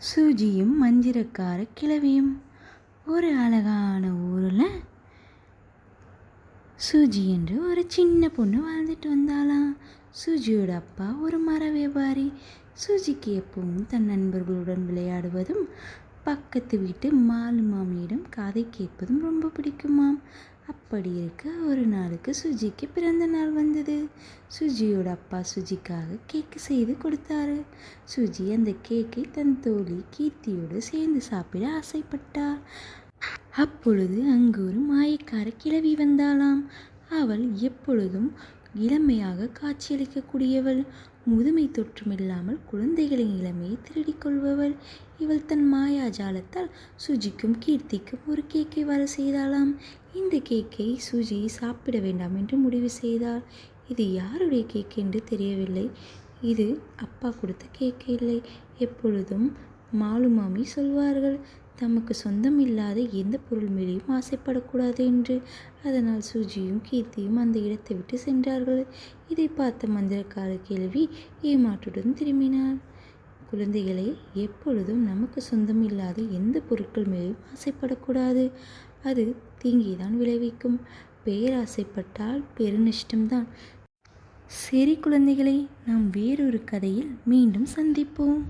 சுஜியும் மந்திரக்கார கிழவியும். ஒரு அழகான ஊரில் சுஜி என்று ஒரு சின்ன பொண்ணு வாழ்ந்துட்டு வந்தாளாம். சுஜியோட அப்பா ஒரு மர வியாபாரி. சுஜிக்கு எப்பவும் தன் நண்பர்களுடன் விளையாடுவதும் பக்கத்து வீட்டு மாலு மாமியிடம் கதை கேட்பதும் ரொம்ப பிடிக்குமாம். அப்படி இருக்க ஒரு நாளுக்கு சுஜிக்கு பிறந்த நாள் வந்தது. சுஜியோட அப்பா சுஜிக்காக கேக்கு செய்து கொடுத்தாரு. சுஜி அந்த கேக்கை தன் தோழி கீர்த்தியோடு சேர்ந்து சாப்பிட ஆசைப்பட்டார். அப்பொழுது அங்கு ஒரு மாயக்கார கிழவி வந்தாளாம். அவள் எப்பொழுதும் இளமையாக காட்சியளிக்கக்கூடியவள். முதுமை தொற்றுமில்லாமல் குழந்தைகளின் இளமையை திருடிக் கொள்பவள். இவள் தன் மாயாஜாலத்தால் சுஜிக்கும் கீர்த்திக்கும் ஒரு கேக்கை வர செய்தாளாம். இந்த கேக்கை சுஜி சாப்பிட வேண்டாம் என்று முடிவு செய்தாள். இது யாருடைய கேக் என்று தெரியவில்லை. இது அப்பா கொடுத்த கேக்கு இல்லை. எப்பொழுதும் மாலு மாமி சொல்வார்கள், தமக்கு சொந்தம் இல்லாத எந்த பொருள் மேலேயும் ஆசைப்படக்கூடாது என்று. அதனால் சுஜியும் கீர்த்தியும் அந்த இடத்தை விட்டு சென்றார்கள். இதை பார்த்த மந்திரக்கார கேள்வி ஏமாற்றுடன் திரும்பினாள். குழந்தைகளே, எப்பொழுதும் நமக்கு சொந்தம் இல்லாத எந்த பொருட்கள் மேலேயும் ஆசைப்படக்கூடாது. அது தீங்கிதான் விளைவிக்கும். பேராசைப்பட்டால் பெருநஷ்டம்தான். சரி குழந்தைகளை, நாம் வேறொரு கதையில் மீண்டும் சந்திப்போம்.